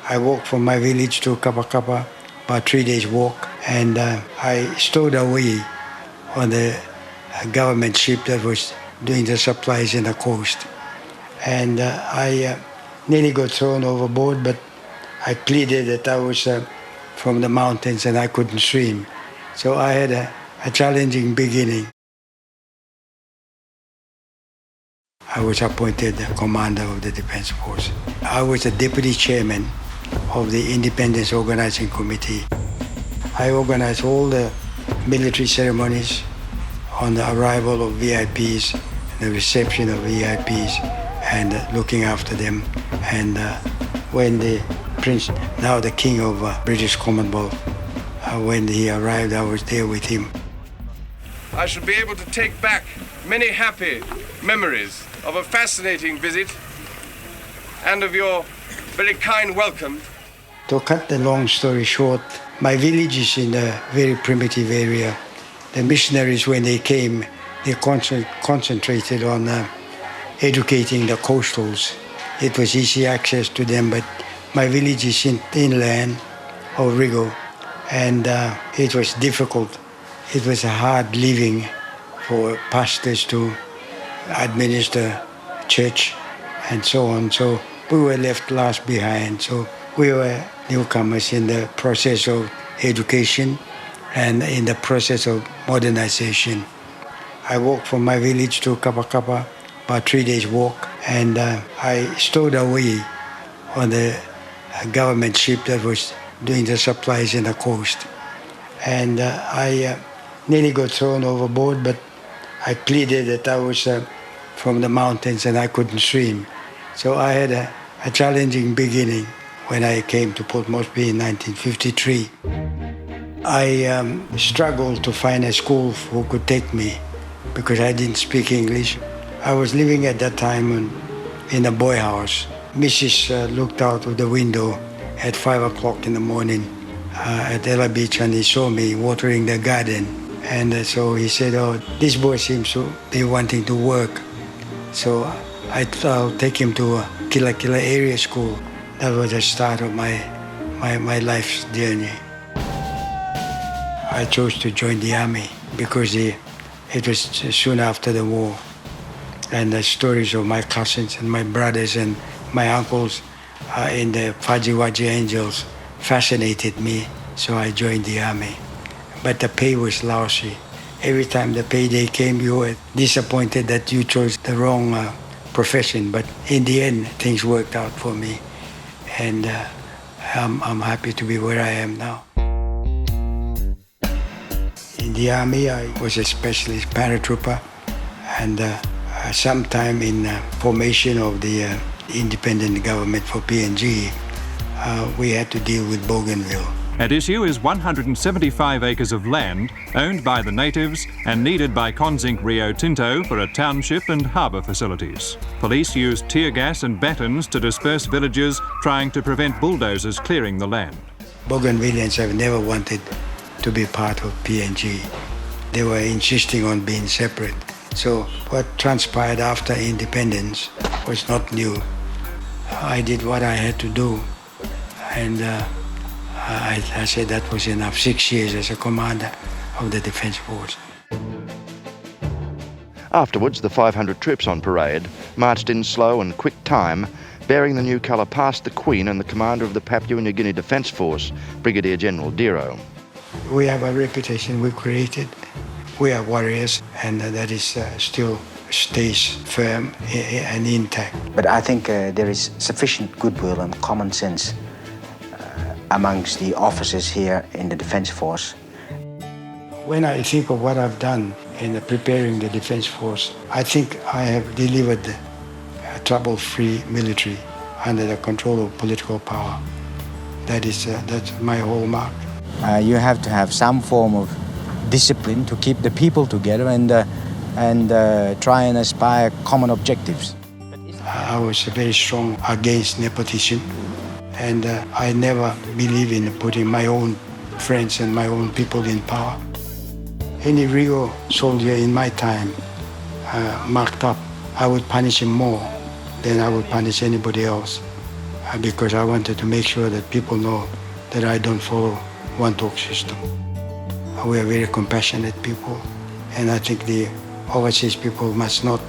I walked from my village to Kapakapa, about 3 days walk, and I stowed away on the government ship that was doing the supplies in the coast. And I nearly got thrown overboard, but I pleaded that I was from the mountains and I couldn't swim. So I had a challenging beginning. I was appointed the commander of the Defense Force. I was the deputy chairman of the Independence Organizing Committee. I organized all the military ceremonies on the arrival of VIPs, the reception of VIPs, and looking after them. And when the Prince, now the King of British Commonwealth, when he arrived, I was there with him. I shall be able to take back many happy memories of a fascinating visit and of your very kind welcome. To cut the long story short, my village is in a very primitive area. The missionaries, when they came, they concentrated on educating the coastals. It was easy access to them, but my village is inland of Rigo, and it was difficult. It was a hard living for pastors to administer church and so on. So we were left last behind. So we were newcomers in the process of education and in the process of modernization. I walked from my village to Kapakapa, about 3 days walk, and I stowed away on the government ship that was doing the supplies in the coast. And I nearly got thrown overboard, but I pleaded that I was from the mountains and I couldn't swim. So I had a challenging beginning when I came to Port Moresby in 1953. I struggled to find a school who could take me because I didn't speak English. I was living at that time in a boy house. Mrs. Looked out of the window at 5 o'clock in the morning at Ella Beach, and he saw me watering the garden. And so he said, "Oh, this boy seems to be wanting to work." So I thought I'll take him to a Killa Killa area school. That was the start of my life's journey. I chose to join the army because it was soon after the war. And the stories of my cousins and my brothers and my uncles in the Fajiwaji Angels fascinated me, so I joined the army. But the pay was lousy. Every time the payday came, you were disappointed that you chose the wrong profession. But in the end, things worked out for me. And I'm happy to be where I am now. In the army, I was a specialist paratrooper, and sometime in formation of the independent government for PNG, we had to deal with Bougainville. At issue is 175 acres of land owned by the natives and needed by Konzinc Rio Tinto for a township and harbour facilities. Police used tear gas and batons to disperse villagers trying to prevent bulldozers clearing the land. Bougainvilleans have never wanted to be part of PNG. They were insisting on being separate. So what transpired after independence was not new. I did what I had to do, and I said that was enough. 6 years as a commander of the Defense Force. Afterwards, the 500 troops on parade marched in slow and quick time, bearing the new colour past the Queen and the commander of the Papua New Guinea Defence Force, Brigadier General Diro. We have a reputation we created. We are warriors, and that is still stays firm and intact. But I think there is sufficient goodwill and common sense amongst the officers here in the Defence Force. When I think of what I've done in preparing the Defence Force, I think I have delivered a trouble-free military under the control of political power. That's my hallmark. You have to have some form of discipline to keep the people together and try and aspire common objectives. I was very strong against nepotism, and I never believe in putting my own friends and my own people in power. Any Rio soldier in my time marked up, I would punish him more than I would punish anybody else. because I wanted to make sure that people know that I don't follow one-talk system. We are very compassionate people, and I think the overseas people must not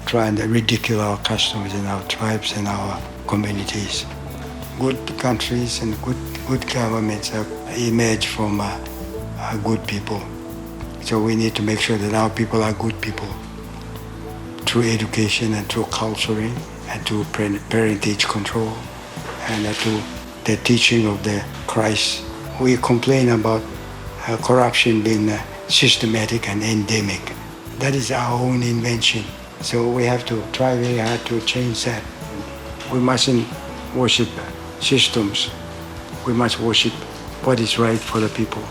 try and ridicule our customs and our tribes and our communities. Good countries and good governments have emerged from good people. So we need to make sure that our people are good people through education and through culturing and through parentage control and through the teaching of the Christ. We complain about corruption being systematic and endemic. That is our own invention. So we have to try very hard to change that. We mustn't worship systems. We must worship what is right for the people.